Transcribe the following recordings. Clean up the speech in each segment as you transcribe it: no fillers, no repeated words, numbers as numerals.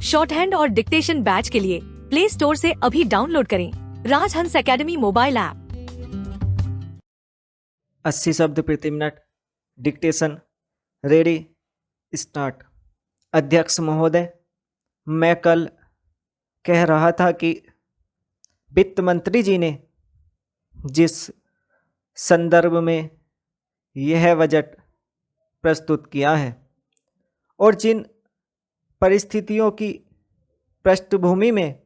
Short hand और dictation batch के लिए प्ले स्टोर से अभी डाउनलोड करें राजहंस एकेडमी मोबाइल ऐप। 80 शब्द प्रति मिनट डिक्टेशन रेडी स्टार्ट। अध्यक्ष महोदय, मैं कल कह रहा था कि वित्त मंत्री जी ने जिस संदर्भ में यह बजट प्रस्तुत किया है और जिन परिस्थितियों की पृष्ठभूमि में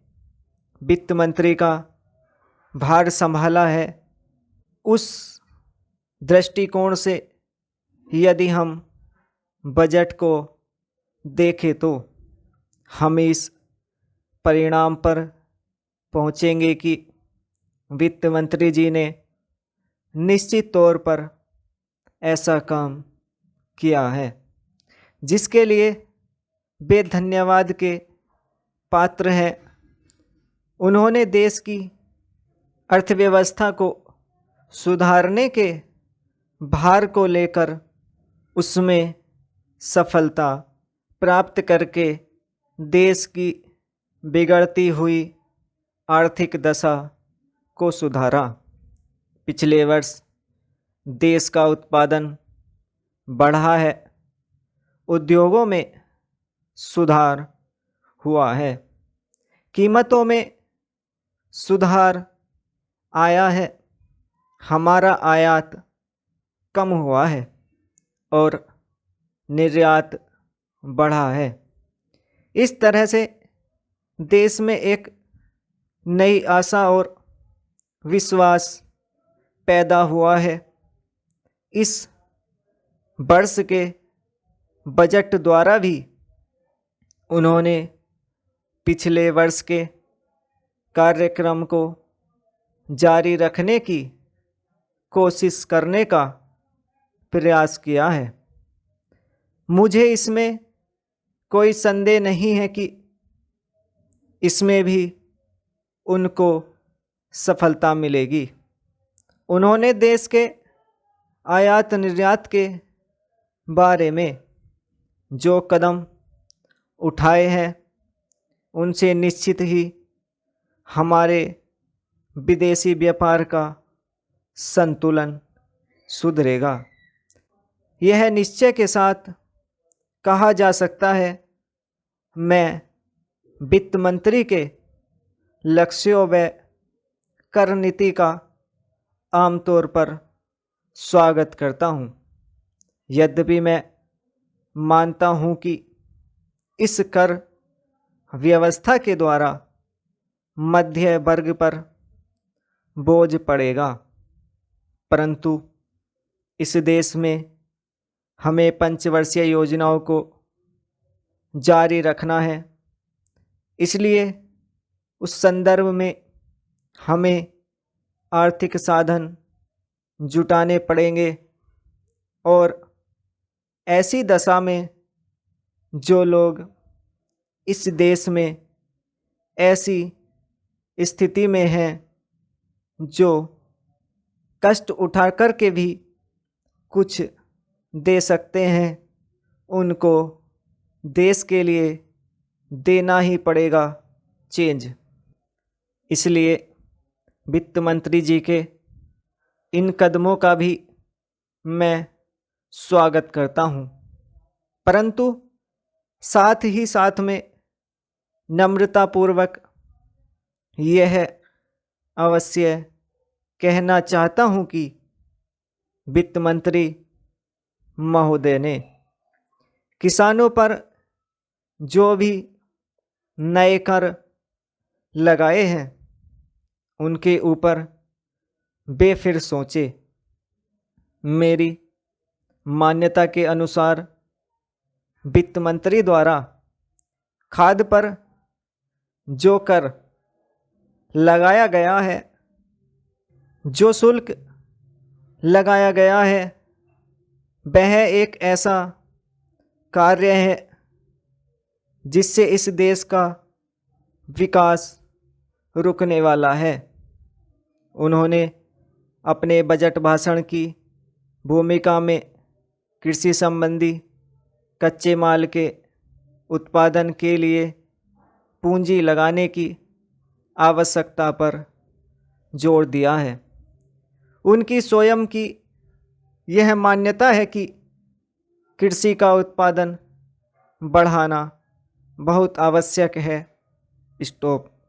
वित्त मंत्री का भार संभाला है, उस दृष्टिकोण से यदि हम बजट को देखें तो हम इस परिणाम पर पहुंचेंगे कि वित्त मंत्री जी ने निश्चित तौर पर ऐसा काम किया है जिसके लिए वे धन्यवाद के पात्र हैं। उन्होंने देश की अर्थव्यवस्था को सुधारने के भार को लेकर उसमें सफलता प्राप्त करके देश की बिगड़ती हुई आर्थिक दशा को सुधारा। पिछले वर्ष देश का उत्पादन बढ़ा है, उद्योगों में सुधार हुआ है, कीमतों में सुधार आया है, हमारा आयात कम हुआ है और निर्यात बढ़ा है। इस तरह से देश में एक नई आशा और विश्वास पैदा हुआ है। इस वर्ष के बजट द्वारा भी उन्होंने पिछले वर्ष के कार्यक्रम को जारी रखने की कोशिश करने का प्रयास किया है। मुझे इसमें कोई संदेह नहीं है कि इसमें भी उनको सफलता मिलेगी। उन्होंने देश के आयात निर्यात के बारे में जो कदम उठाए हैं उनसे निश्चित ही हमारे विदेशी व्यापार का संतुलन सुधरेगा। यह निश्चय के साथ कहा जा सकता है, मैं वित्त मंत्री के लक्ष्यों व कर नीति का आमतौर पर स्वागत करता हूँ। यद्यपि मैं मानता हूँ कि इस कर व्यवस्था के द्वारा मध्य वर्ग पर बोझ पड़ेगा, परंतु इस देश में हमें पंचवर्षीय योजनाओं को जारी रखना है। इसलिए उस संदर्भ में हमें आर्थिक साधन जुटाने पड़ेंगे और ऐसी दशा में जो लोग इस देश में ऐसी स्थिति में हैं जो कष्ट उठा कर के भी कुछ दे सकते हैं, उनको देश के लिए देना ही पड़ेगा चेंज। इसलिए वित्त मंत्री जी के इन कदमों का भी मैं स्वागत करता हूँ, परंतु साथ ही साथ में नम्रतापूर्वक यह अवश्य कहना चाहता हूँ कि वित्त मंत्री महोदय ने किसानों पर जो भी नए कर लगाए हैं उनके ऊपर बेफिर सोचे। मेरी मान्यता के अनुसार वित्त मंत्री द्वारा खाद पर जो कर लगाया गया है, जो शुल्क लगाया गया है, वह एक ऐसा कार्य है जिससे इस देश का विकास रुकने वाला है। उन्होंने अपने बजट भाषण की भूमिका में कृषि संबंधी कच्चे माल के उत्पादन के लिए पूंजी लगाने की आवश्यकता पर जोर दिया है। उनकी स्वयं की यह मान्यता है कि कृषि का उत्पादन बढ़ाना बहुत आवश्यक है। स्टॉप।